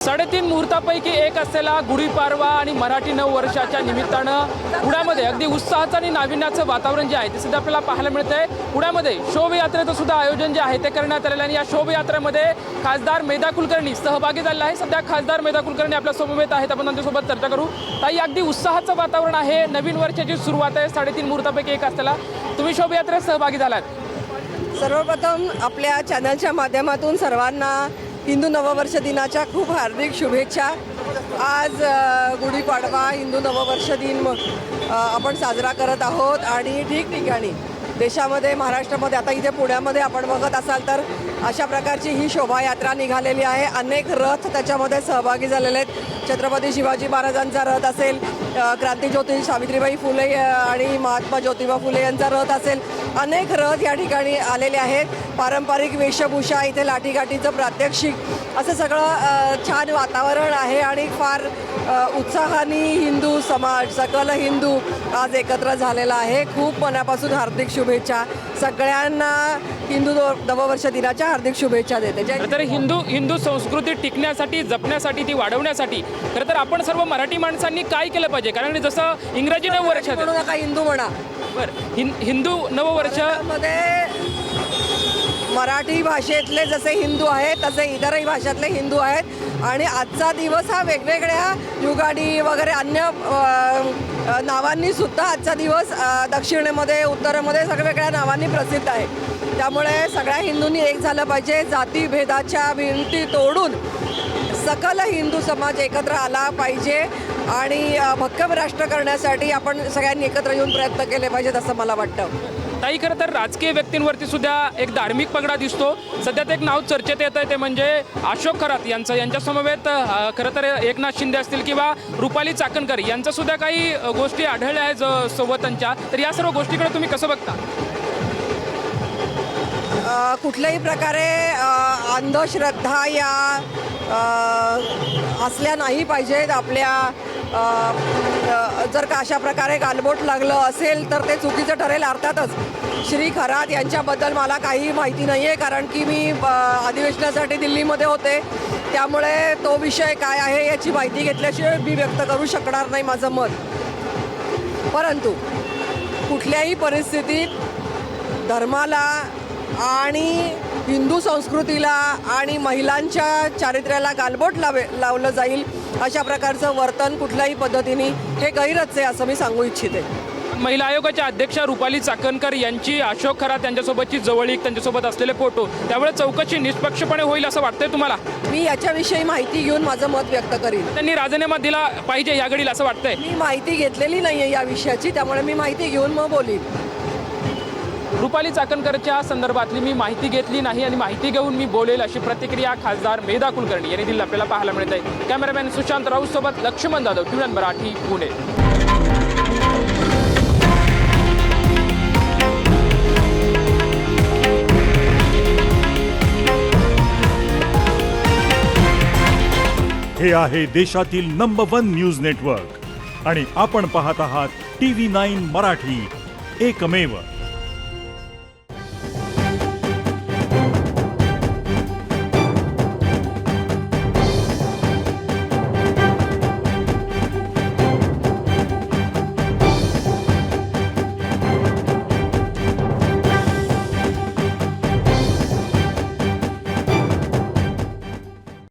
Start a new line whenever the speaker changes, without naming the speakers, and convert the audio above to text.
3.5 मुहूर्तापैकी एक असलेला गुढीपाडवा आणि मराठी नव वर्षाच्या निमित्तानं पुण्यामध्ये अगदी उत्साहाचं आणि नाविन्याचं वातावरण जे आहे ते सध्या आपल्याला पाहायला मिळतंय। पुण्यामध्ये शोभायात्रेचं सुद्धा आयोजन जे आहे ते करण्यात आलेलं आहे आणि या शोभायात्रेमध्ये खासदार मेधा कुलकर्णी सहभागी झालेला आहे। सध्या खासदार मेधा कुलकर्णी आपल्या समवेत आहेत, आपण त्यांच्यासोबत चर्चा करू। ताई, अगदी उत्साहाचं वातावरण आहे, नवीन वर्षाची सुरुवात आहे, 3.5 मुहूर्तापैकी एक असलेला तुम्ही शोभायात्रेत सहभागी झालात।
सर्वप्रथम आपल्या चॅनलच्या माध्यमातून सर्वांना हिंदू नववर्ष दिनाच्या खूप हार्दिक शुभेच्छा। आज गुढीपाडवा हिंदू नववर्ष दिन आपण साजरा करत आहोत आणि ठिकठिकाणी देशामध्ये, महाराष्ट्रामध्ये, आता इथे पुण्यामध्ये आपण बघत असाल तर अशा प्रकारची ही शोभायात्रा निघालेली आहे। अनेक रथ त्याच्यामध्ये सहभागी झालेले आहेत। छत्रपती शिवाजी महाराजांचा रथ असेल, क्रांतीज्योती सावित्रीबाई फुले आणि महात्मा ज्योतिबा फुले यांचा रथ असेल, अनेक रथ या ठिकाणी आलेले आहेत। पारंपरिक वेशभूषा, इथे लाठीकाठीचं प्रात्यक्षिक, असं सगळं छान वातावरण आहे आणि फार उत्साहाने हिंदू समाज, सकल हिंदू आज एकत्र झालेला आहे। खूप मनापासून हार्दिक शुभेच्छा सगळ्यांना, हिंदू नववर्ष दिनाच्या हार्दिक शुभेच्छा देते।
खरं तर हिंदू संस्कृती टिकण्यासाठी, जपण्यासाठी, ती वाढवण्यासाठी खरं तर आपण सर्व मराठी माणसांनी काय केलं पाहिजे? कारण जसं इंग्रजी नववर्ष
म्हणू नका, हिंदू म्हणा।
बरं, हिंदू नववर्षामध्ये
मराठी भाषेतले जसे हिंदू आहेत तसे इतरही भाषातले हिंदू आहेत आणि आजचा दिवस हा वेगवेगळ्या युगाडी वगैरे अन्य नावांनी सुद्धा आजचा दिवस दक्षिणेमध्ये, उत्तरेमध्ये सगळ्या नावांनी प्रसिद्ध आहे। त्यामुळे सगळ्या हिंदूंनी एक झालं पाहिजे, जातीभेदाच्या भिंती तोडून सकल हिंदू समाज एकत्र आला पाहिजे आणि भक्कम राष्ट्र करण्यासाठी आपण सगळ्यांनी एकत्र येऊन प्रयत्न केले पाहिजेत असं मला वाटतं।
ताई, खरं तर राजकीय व्यक्तींवरती सुद्धा एक धार्मिक पगडा दिसतो। सध्या ते एक नाव चर्चेत येत आहे, ते म्हणजे अशोक खरात यांच्या समवेत खरं तर एकनाथ शिंदे असतील किंवा रुपाली चाकणकर यांच्या सुद्धा काही गोष्टी आढळल्या आहेत सोबतांच्या। तर या सर्व गोष्टीकडे तुम्ही कसं बघता?
कुठल्याही प्रकारे अंधश्रद्धा या असल्या नाही पाहिजेत आपल्या। जर का अशा प्रकारे गालबोट लागलं असेल तर ते चुकीचं ठरेल। अर्थातच श्री खरात यांच्याबद्दल मला काही माहिती नाही आहे, कारण की मी अधिवेशनासाठी दिल्लीमध्ये होते, त्यामुळे तो विषय काय आहे याची माहिती घेतल्याशिवाय मी व्यक्त करू शकणार नाही माझं मत। परंतु कुठल्याही परिस्थितीत धर्माला आणि हिंदू संस्कृतीला आणि महिलांच्या चारित्र्याला गालबोट लावलं जाईल अशा प्रकारचं वर्तन कुठल्याही पद्धतीने हे गैरच आहे असं मी सांगू इच्छिते।
महिला आयोगाच्या अध्यक्षा रुपाली चाकणकर यांची अशोक खरात यांच्यासोबतची जवळीक, त्यांच्यासोबत असलेले फोटो, त्यामुळे चौकशी निष्पक्षपणे होईल असं वाटतंय तुम्हाला?
मी याच्याविषयी माहिती घेऊन माझं मत व्यक्त करीन।
त्यांनी राजीनामा दिला पाहिजे या घडीला असं वाटतंय?
मी माहिती घेतलेली नाही आहे या विषयाची, त्यामुळे मी माहिती घेऊन मग बोलीन।
रुपाली चाकणकरच्या संदर्भातली मी माहिती घेतली नाही आणि माहिती घेऊन मी बोलेल अशी प्रतिक्रिया खासदार मेधा कुलकर्णी यांनी दिली आपल्याला पाहायला मिळत आहे। कॅमेरामॅन सुशांत राऊत सोबत लक्ष्मण जाधव, TVN मराठी, पुणे।
हे आहे देशातील नंबर 1 न्यूज नेटवर्क आणि आपण पाहत आहात TV9 मराठी, एकमेव।